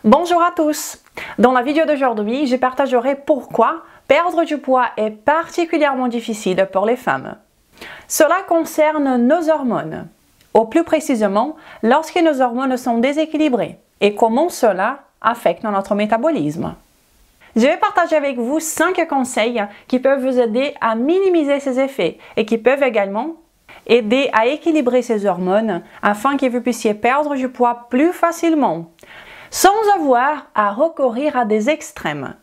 Bonjour à tous! Dans la vidéo d'aujourd'hui, je partagerai pourquoi perdre du poids est particulièrement difficile pour les femmes. Cela concerne nos hormones, ou plus précisément lorsque nos hormones sont déséquilibrées et comment cela affecte notre métabolisme. Je vais partager avec vous 5 conseils qui peuvent vous aider à minimiser ces effets et qui peuvent également aider à équilibrer ces hormones afin que vous puissiez perdre du poids plus facilement, sans avoir à recourir à des extrêmes,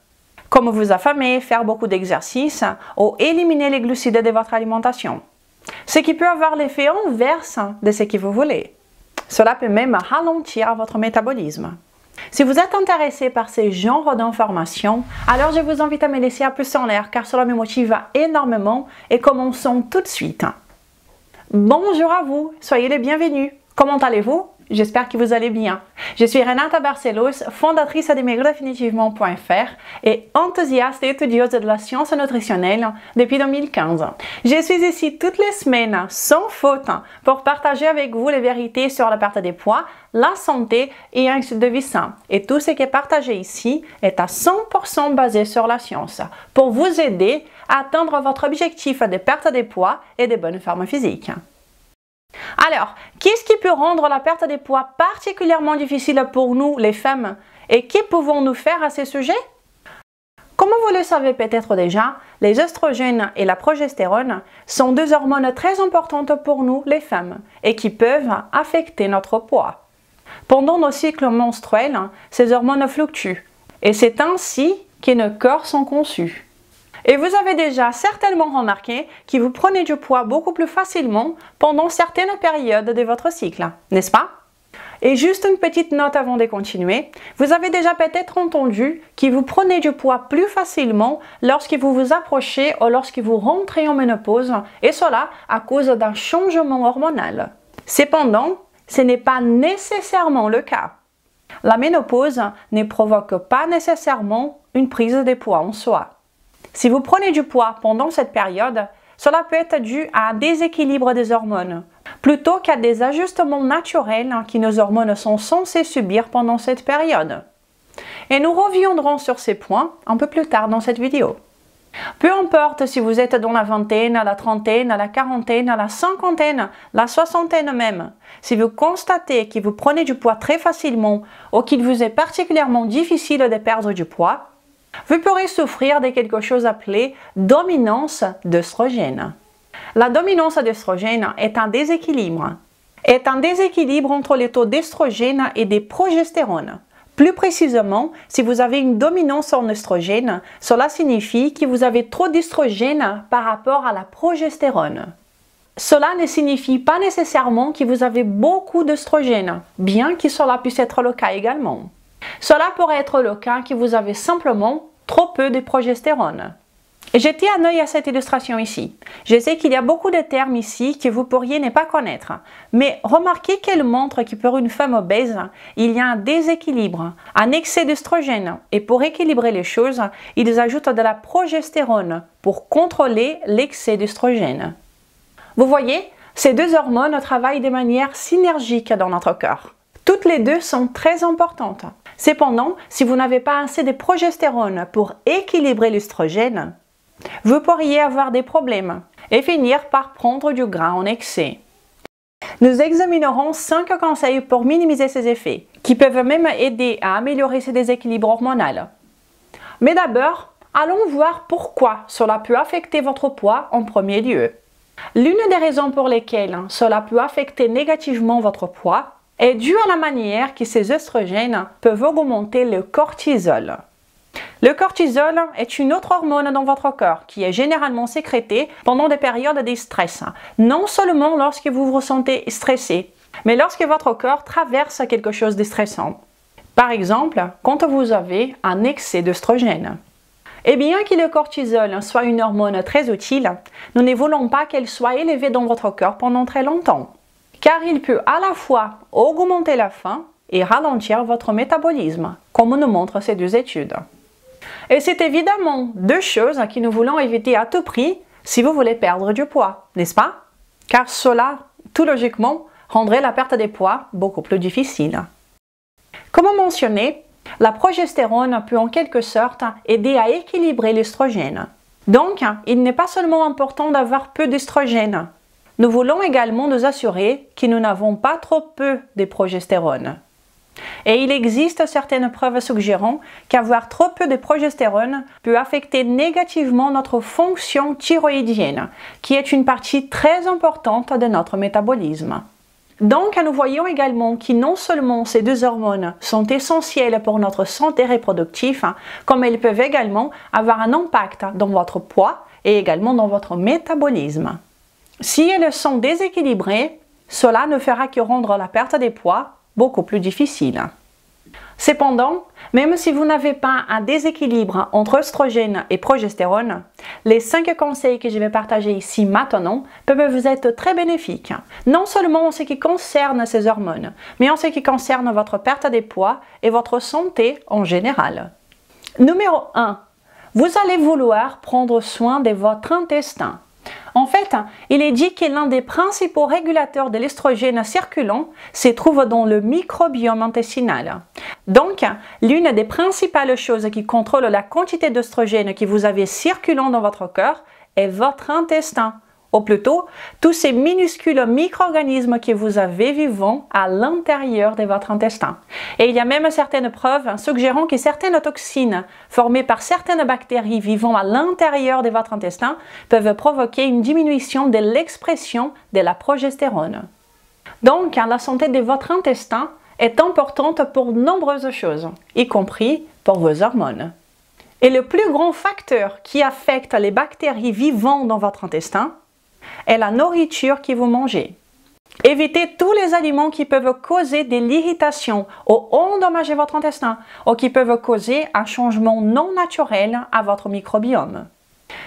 comme vous affamer, faire beaucoup d'exercices ou éliminer les glucides de votre alimentation, ce qui peut avoir l'effet inverse de ce que vous voulez. Cela peut même ralentir votre métabolisme. Si vous êtes intéressé par ces genres d'informations, alors je vous invite à me laisser un pouce en l'air car cela me motive énormément et commençons tout de suite. Bonjour à vous, soyez les bienvenus. Comment allez-vous? J'espère que vous allez bien. Je suis Renata Barcelos, fondatrice de maigredefinitivement.fr et enthousiaste et étudieuse de la science nutritionnelle depuis 2015. Je suis ici toutes les semaines, sans faute, pour partager avec vous les vérités sur la perte de poids, la santé et un style de vie sain. Et tout ce qui est partagé ici est à 100% basé sur la science, pour vous aider à atteindre votre objectif de perte de poids et de bonne forme physique. Alors, qu'est-ce qui peut rendre la perte de poids particulièrement difficile pour nous, les femmes, et que pouvons-nous faire à ce sujet? Comme vous le savez peut-être déjà, les oestrogènes et la progestérone sont deux hormones très importantes pour nous, les femmes, et qui peuvent affecter notre poids. Pendant nos cycles menstruels, ces hormones fluctuent, et c'est ainsi que nos corps sont conçus. Et vous avez déjà certainement remarqué que vous prenez du poids beaucoup plus facilement pendant certaines périodes de votre cycle, n'est-ce pas? Et juste une petite note avant de continuer, vous avez déjà peut-être entendu que vous prenez du poids plus facilement lorsque vous vous approchez ou lorsque vous rentrez en ménopause, et cela à cause d'un changement hormonal. Cependant, ce n'est pas nécessairement le cas. La ménopause ne provoque pas nécessairement une prise de poids en soi. Si vous prenez du poids pendant cette période, cela peut être dû à un déséquilibre des hormones, plutôt qu'à des ajustements naturels que nos hormones sont censées subir pendant cette période. Et nous reviendrons sur ces points un peu plus tard dans cette vidéo. Peu importe si vous êtes dans la vingtaine, la trentaine, la quarantaine, la cinquantaine, la soixantaine même, si vous constatez que vous prenez du poids très facilement ou qu'il vous est particulièrement difficile de perdre du poids, vous pourrez souffrir de quelque chose appelé dominance d'œstrogène. La dominance d'œstrogène est un déséquilibre entre les taux d'œstrogène et de progestérone. Plus précisément, si vous avez une dominance en œstrogène, cela signifie que vous avez trop d'œstrogène par rapport à la progestérone. Cela ne signifie pas nécessairement que vous avez beaucoup d'œstrogène, bien que cela puisse être le cas également. Cela pourrait être le cas que vous avez simplement trop peu de progestérone. Et jetez un œil à cette illustration ici. Je sais qu'il y a beaucoup de termes ici que vous pourriez ne pas connaître, mais remarquez qu'elle montre que pour une femme obèse, il y a un déséquilibre, un excès d'œstrogène, et pour équilibrer les choses, ils ajoutent de la progestérone pour contrôler l'excès d'œstrogène. Vous voyez, ces deux hormones travaillent de manière synergique dans notre corps. Toutes les deux sont très importantes. Cependant, si vous n'avez pas assez de progestérone pour équilibrer l'œstrogène, vous pourriez avoir des problèmes et finir par prendre du gras en excès. Nous examinerons 5 conseils pour minimiser ces effets, qui peuvent même aider à améliorer ces déséquilibres hormonaux. Mais d'abord, allons voir pourquoi cela peut affecter votre poids en premier lieu. L'une des raisons pour lesquelles cela peut affecter négativement votre poids est due à la manière que ces oestrogènes peuvent augmenter le cortisol. Le cortisol est une autre hormone dans votre corps qui est généralement sécrétée pendant des périodes de stress, non seulement lorsque vous vous ressentez stressé, mais lorsque votre corps traverse quelque chose de stressant. Par exemple, quand vous avez un excès d'œstrogène. Et bien que le cortisol soit une hormone très utile, nous ne voulons pas qu'elle soit élevée dans votre corps pendant très longtemps, car il peut à la fois augmenter la faim et ralentir votre métabolisme, comme nous montrent ces deux études. Et c'est évidemment deux choses que nous voulons éviter à tout prix si vous voulez perdre du poids, n'est-ce pas? Car cela, tout logiquement, rendrait la perte de poids beaucoup plus difficile. Comme mentionné, La progestérone peut en quelque sorte aider à équilibrer l'estrogène. Donc, il n'est pas seulement important d'avoir peu d'estrogène. Nous voulons également nous assurer que nous n'avons pas trop peu de progestérone. Et il existe certaines preuves suggérant qu'avoir trop peu de progestérone peut affecter négativement notre fonction thyroïdienne, qui est une partie très importante de notre métabolisme. Donc, nous voyons également que non seulement ces deux hormones sont essentielles pour notre santé reproductive, comme elles peuvent également avoir un impact dans votre poids et également dans votre métabolisme. Si elles sont déséquilibrées, cela ne fera que rendre la perte de poids beaucoup plus difficile. Cependant, même si vous n'avez pas un déséquilibre entre oestrogène et progestérone, les 5 conseils que je vais partager ici maintenant peuvent vous être très bénéfiques, non seulement en ce qui concerne ces hormones, mais en ce qui concerne votre perte de poids et votre santé en général. Numéro 1. Vous allez vouloir prendre soin de votre intestin. En fait, il est dit que l'un des principaux régulateurs de l'estrogène circulant se trouve dans le microbiome intestinal. Donc, l'une des principales choses qui contrôle la quantité d'oestrogène que vous avez circulant dans votre corps est votre intestin, ou plutôt tous ces minuscules micro-organismes que vous avez vivant à l'intérieur de votre intestin. Et il y a même certaines preuves suggérant que certaines toxines formées par certaines bactéries vivant à l'intérieur de votre intestin peuvent provoquer une diminution de l'expression de la progestérone. Donc, la santé de votre intestin est importante pour de nombreuses choses, y compris pour vos hormones. Et le plus grand facteur qui affecte les bactéries vivant dans votre intestin est la nourriture que vous mangez. Évitez tous les aliments qui peuvent causer de l'irritation ou endommager votre intestin ou qui peuvent causer un changement non naturel à votre microbiome.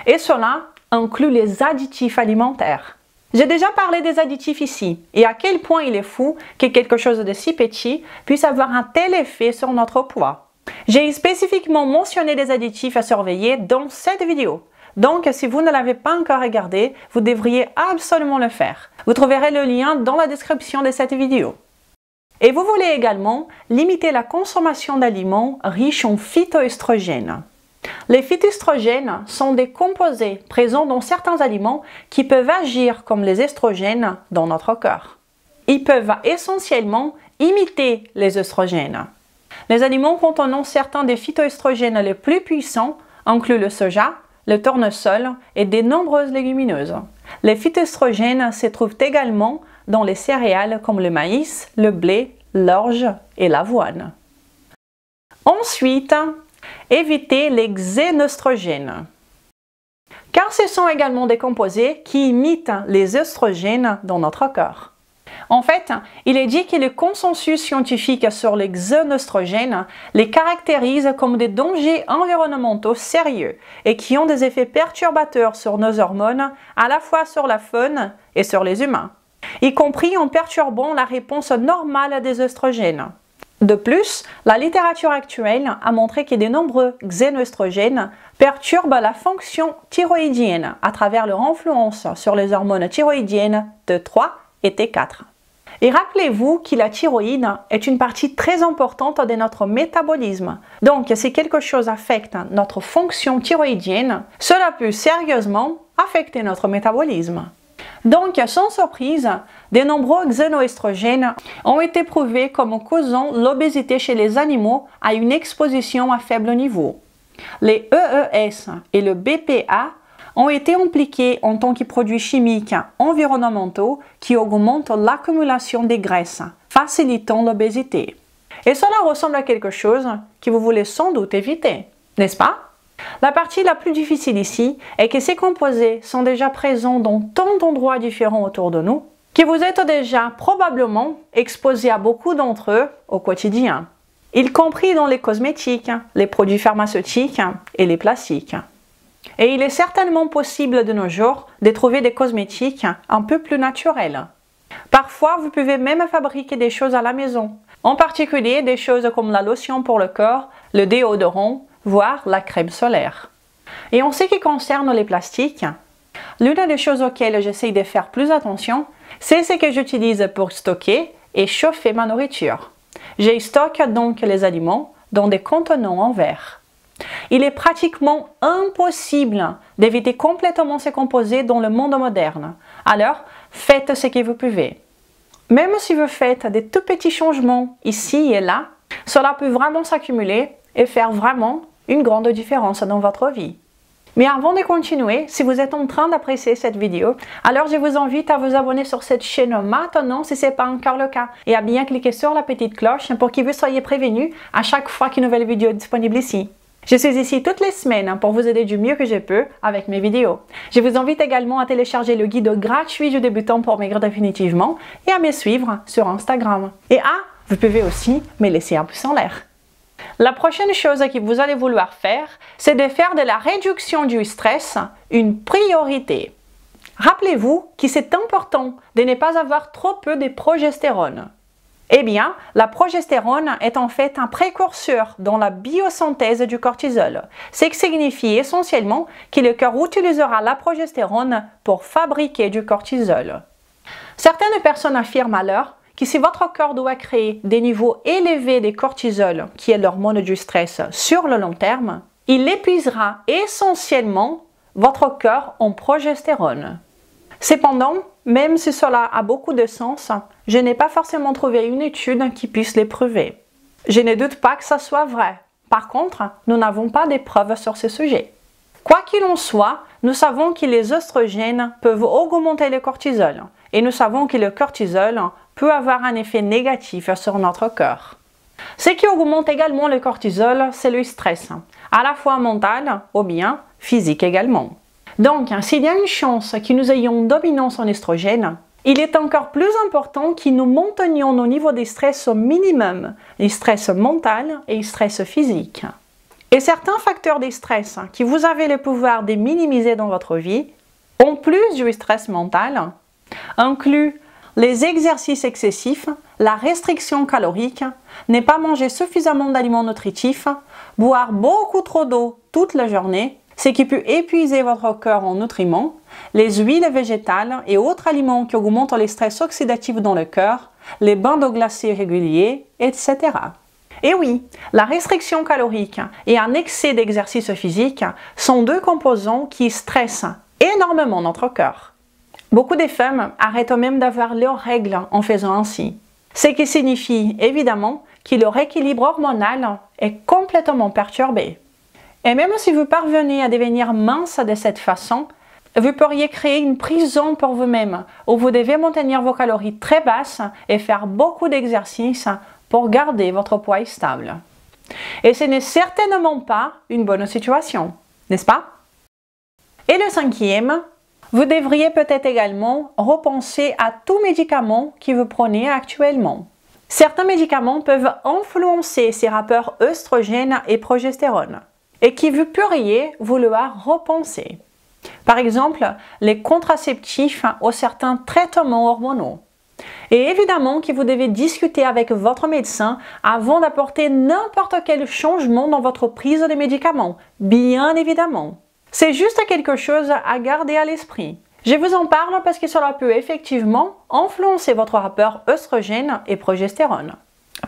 Et cela inclut les additifs alimentaires. J'ai déjà parlé des additifs ici et à quel point il est fou que quelque chose de si petit puisse avoir un tel effet sur notre poids. J'ai spécifiquement mentionné les additifs à surveiller dans cette vidéo. Donc, si vous ne l'avez pas encore regardé, vous devriez absolument le faire. Vous trouverez le lien dans la description de cette vidéo. Et vous voulez également limiter la consommation d'aliments riches en phytoestrogènes. Les phytoestrogènes sont des composés présents dans certains aliments qui peuvent agir comme les estrogènes dans notre corps. Ils peuvent essentiellement imiter les oestrogènes. Les aliments contenant certains des phytoestrogènes les plus puissants incluent le soja, le tournesol et de nombreuses légumineuses. Les phytoestrogènes se trouvent également dans les céréales comme le maïs, le blé, l'orge et l'avoine. Ensuite, évitez les xénoestrogènes, car ce sont également des composés qui imitent les oestrogènes dans notre corps. En fait, il est dit que le consensus scientifique sur les xénoestrogènes les caractérise comme des dangers environnementaux sérieux et qui ont des effets perturbateurs sur nos hormones, à la fois sur la faune et sur les humains, y compris en perturbant la réponse normale des oestrogènes. De plus, la littérature actuelle a montré que de nombreux xénoestrogènes perturbent la fonction thyroïdienne à travers leur influence sur les hormones thyroïdiennes T3 et T4. Et rappelez-vous que la thyroïde est une partie très importante de notre métabolisme. Donc, si quelque chose affecte notre fonction thyroïdienne, cela peut sérieusement affecter notre métabolisme. Donc, sans surprise, de nombreux xénoestrogènes ont été prouvés comme causant l'obésité chez les animaux à une exposition à faible niveau. Les EES et le BPA ont été impliqués en tant que produits chimiques environnementaux qui augmentent l'accumulation des graisses, facilitant l'obésité. Et cela ressemble à quelque chose que vous voulez sans doute éviter, n'est-ce pas? La partie la plus difficile ici est que ces composés sont déjà présents dans tant d'endroits différents autour de nous que vous êtes déjà probablement exposé à beaucoup d'entre eux au quotidien, y compris dans les cosmétiques, les produits pharmaceutiques et les plastiques. Et il est certainement possible de nos jours de trouver des cosmétiques un peu plus naturels. Parfois, vous pouvez même fabriquer des choses à la maison, en particulier des choses comme la lotion pour le corps, le déodorant, voire la crème solaire. Et en ce qui concerne les plastiques, l'une des choses auxquelles j'essaie de faire plus attention, c'est ce que j'utilise pour stocker et chauffer ma nourriture. Je stocke donc les aliments, dans des contenants en verre. Il est pratiquement impossible d'éviter complètement ces composés dans le monde moderne. Alors, faites ce que vous pouvez. Même si vous faites des tout petits changements ici et là, cela peut vraiment s'accumuler et faire vraiment une grande différence dans votre vie. Mais avant de continuer, si vous êtes en train d'apprécier cette vidéo, alors je vous invite à vous abonner sur cette chaîne maintenant si ce n'est pas encore le cas et à bien cliquer sur la petite cloche pour que vous soyez prévenus à chaque fois qu'une nouvelle vidéo est disponible ici. Je suis ici toutes les semaines pour vous aider du mieux que je peux avec mes vidéos. Je vous invite également à télécharger le guide gratuit du débutant pour maigrir définitivement et à me suivre sur Instagram. Et vous pouvez aussi me laisser un pouce en l'air. La prochaine chose que vous allez vouloir faire, c'est de faire de la réduction du stress une priorité. Rappelez-vous que c'est important de ne pas avoir trop peu de progestérone. Eh bien, la progestérone est en fait un précurseur dans la biosynthèse du cortisol, ce qui signifie essentiellement que le corps utilisera la progestérone pour fabriquer du cortisol. Certaines personnes affirment alors que si votre corps doit créer des niveaux élevés de cortisol, qui est l'hormone du stress, sur le long terme, il épuisera essentiellement votre corps en progestérone. Cependant, même si cela a beaucoup de sens, je n'ai pas forcément trouvé une étude qui puisse le prouver. Je ne doute pas que ça soit vrai. Par contre, nous n'avons pas de preuves sur ce sujet. Quoi qu'il en soit, nous savons que les oestrogènes peuvent augmenter le cortisol et nous savons que le cortisol peut avoir un effet négatif sur notre corps. Ce qui augmente également le cortisol, c'est le stress, à la fois mental ou bien physique également. Donc, s'il y a une chance que nous ayons une dominance en estrogène, il est encore plus important que nous maintenions nos niveaux de stress au minimum, le stress mental et le stress physique. Et certains facteurs de stress que vous avez le pouvoir de minimiser dans votre vie, en plus du stress mental, incluent les exercices excessifs, la restriction calorique, ne pas manger suffisamment d'aliments nutritifs, boire beaucoup trop d'eau toute la journée, ce qui peut épuiser votre corps en nutriments, les huiles végétales et autres aliments qui augmentent le stress oxydatif dans le corps, les bains d'eau glacée réguliers, etc. Et oui, la restriction calorique et un excès d'exercice physique sont deux composants qui stressent énormément notre corps. Beaucoup de femmes arrêtent même d'avoir leurs règles en faisant ainsi. Ce qui signifie évidemment que leur équilibre hormonal est complètement perturbé. Et même si vous parvenez à devenir mince de cette façon, vous pourriez créer une prison pour vous-même où vous devez maintenir vos calories très basses et faire beaucoup d'exercices pour garder votre poids stable. Et ce n'est certainement pas une bonne situation, n'est-ce pas? Et le cinquième, vous devriez peut-être également repenser à tout médicament que vous prenez actuellement. Certains médicaments peuvent influencer ces rapports œstrogènes et progestérone et que vous pourriez vouloir repenser. Par exemple, les contraceptifs ou certains traitements hormonaux. Et évidemment que vous devez discuter avec votre médecin avant d'apporter n'importe quel changement dans votre prise de médicaments, bien évidemment. C'est juste quelque chose à garder à l'esprit. Je vous en parle parce que cela peut effectivement influencer votre rapport œstrogène et progestérone.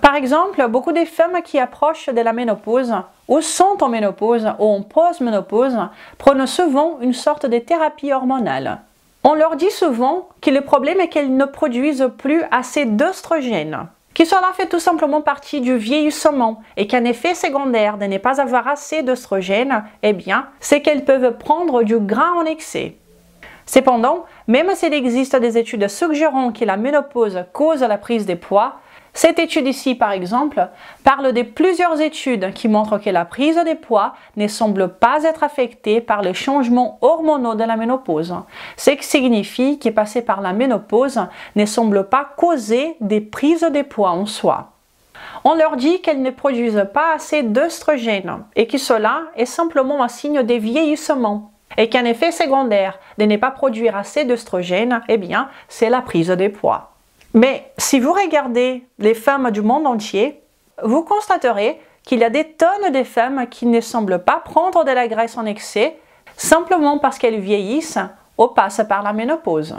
Par exemple, beaucoup de femmes qui approchent de la ménopause ou sont en ménopause ou en post-ménopause prennent souvent une sorte de thérapie hormonale. On leur dit souvent que le problème est qu'elles ne produisent plus assez d'œstrogène, que cela fait tout simplement partie du vieillissement et qu'un effet secondaire de ne pas avoir assez d'œstrogène, eh bien, c'est qu'elles peuvent prendre du gras en excès. Cependant, même s'il existe des études suggérant que la ménopause cause la prise de poids, cette étude ici, par exemple, parle de plusieurs études qui montrent que la prise de poids ne semble pas être affectée par les changements hormonaux de la ménopause, ce qui signifie que passer par la ménopause ne semble pas causer des prises de poids en soi. On leur dit qu'elles ne produisent pas assez d'œstrogène et que cela est simplement un signe de vieillissement et qu'un effet secondaire de ne pas produire assez d'œstrogène, eh bien, c'est la prise de poids. Mais si vous regardez les femmes du monde entier, vous constaterez qu'il y a des tonnes de femmes qui ne semblent pas prendre de la graisse en excès simplement parce qu'elles vieillissent ou passent par la ménopause.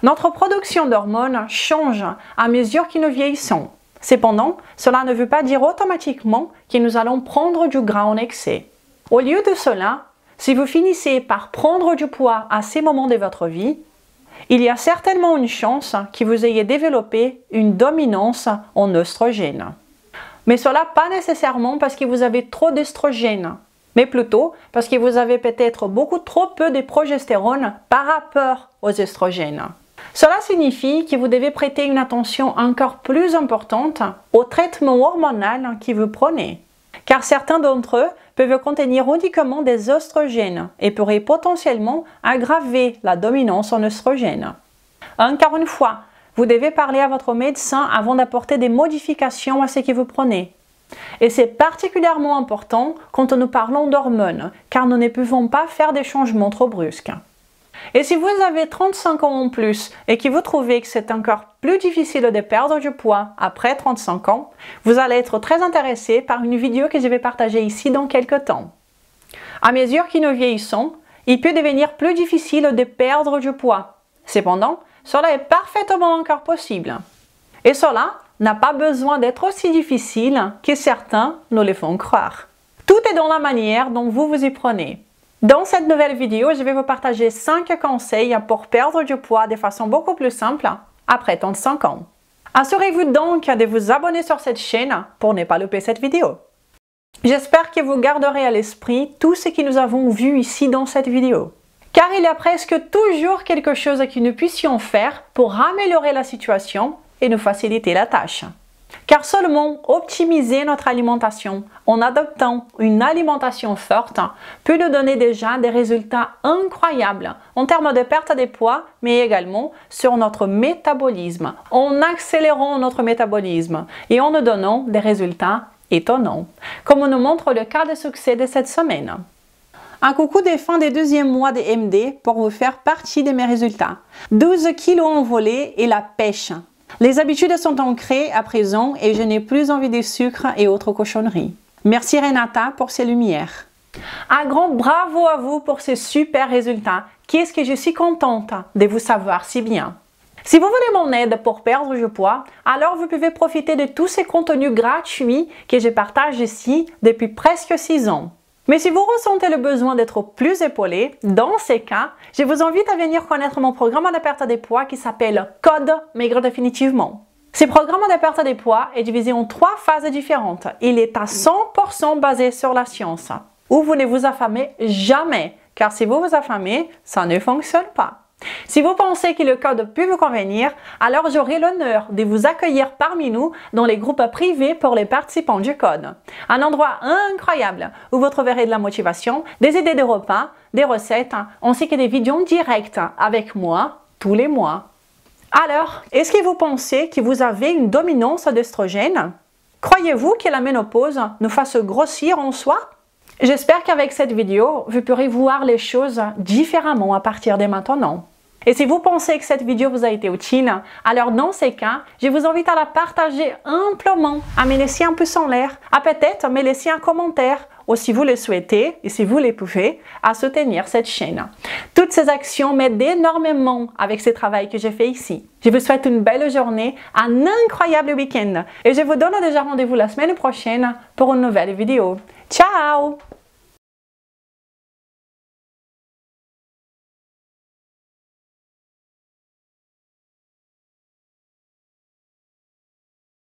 Notre production d'hormones change à mesure que nous vieillissons. Cependant, cela ne veut pas dire automatiquement que nous allons prendre du gras en excès. Au lieu de cela, si vous finissez par prendre du poids à ces moments de votre vie, il y a certainement une chance que vous ayez développé une dominance en oestrogène. Mais cela pas nécessairement parce que vous avez trop d'estrogène, mais plutôt parce que vous avez peut-être beaucoup trop peu de progestérone par rapport aux estrogènes. Cela signifie que vous devez prêter une attention encore plus importante au traitement hormonal que vous prenez, car certains d'entre eux peuvent contenir uniquement des oestrogènes et pourraient potentiellement aggraver la dominance en oestrogène. Encore une fois, vous devez parler à votre médecin avant d'apporter des modifications à ce que vous prenez. Et c'est particulièrement important quand nous parlons d'hormones, car nous ne pouvons pas faire des changements trop brusques. Et si vous avez 35 ans en plus et que vous trouvez que c'est encore plus difficile de perdre du poids après 35 ans, vous allez être très intéressé par une vidéo que je vais partager ici dans quelques temps. À mesure que nous vieillissons, il peut devenir plus difficile de perdre du poids. Cependant, cela est parfaitement encore possible. Et cela n'a pas besoin d'être aussi difficile que certains nous le font croire. Tout est dans la manière dont vous vous y prenez. Dans cette nouvelle vidéo, je vais vous partager 5 conseils pour perdre du poids de façon beaucoup plus simple après 35 ans. Assurez-vous donc de vous abonner sur cette chaîne pour ne pas louper cette vidéo. J'espère que vous garderez à l'esprit tout ce que nous avons vu ici dans cette vidéo. Car il y a presque toujours quelque chose que nous puissions faire pour améliorer la situation et nous faciliter la tâche. Car seulement optimiser notre alimentation en adoptant une alimentation forte peut nous donner déjà des résultats incroyables en termes de perte de poids, mais également sur notre métabolisme, en accélérant notre métabolisme et en nous donnant des résultats étonnants, comme nous montre le cas de succès de cette semaine. Un coucou des fins des deuxième mois de MD pour vous faire partie de mes résultats. 12 kilos envolés et la pêche. Les habitudes sont ancrées à présent et je n'ai plus envie de sucre et autres cochonneries. Merci Renata pour ces lumières. Un grand bravo à vous pour ces super résultats. Qu'est-ce que je suis contente de vous savoir si bien. Si vous voulez mon aide pour perdre du poids, alors vous pouvez profiter de tous ces contenus gratuits que je partage ici depuis presque 6 ans. Mais si vous ressentez le besoin d'être plus épaulé, dans ces cas, je vous invite à venir connaître mon programme de perte de poids qui s'appelle Code Maigre Définitivement. Ce programme de perte de poids est divisé en 3 phases différentes. Il est à 100% basé sur la science, où vous ne vous affamez jamais, car si vous vous affamez, ça ne fonctionne pas. Si vous pensez que le code peut vous convenir, alors j'aurai l'honneur de vous accueillir parmi nous dans les groupes privés pour les participants du code. Un endroit incroyable où vous trouverez de la motivation, des idées de repas, des recettes, ainsi que des vidéos directes avec moi tous les mois. Alors, est-ce que vous pensez que vous avez une dominance d'œstrogène? Croyez-vous que la ménopause nous fasse grossir en soi? J'espère qu'avec cette vidéo, vous pourrez voir les choses différemment à partir de maintenant. Et si vous pensez que cette vidéo vous a été utile, alors dans ces cas, je vous invite à la partager amplement, à me laisser un pouce en l'air, à peut-être me laisser un commentaire, ou si vous le souhaitez, et si vous le pouvez, à soutenir cette chaîne. Toutes ces actions m'aident énormément avec ce travail que j'ai fait ici. Je vous souhaite une belle journée, un incroyable week-end, et je vous donne déjà rendez-vous la semaine prochaine pour une nouvelle vidéo. Ciao!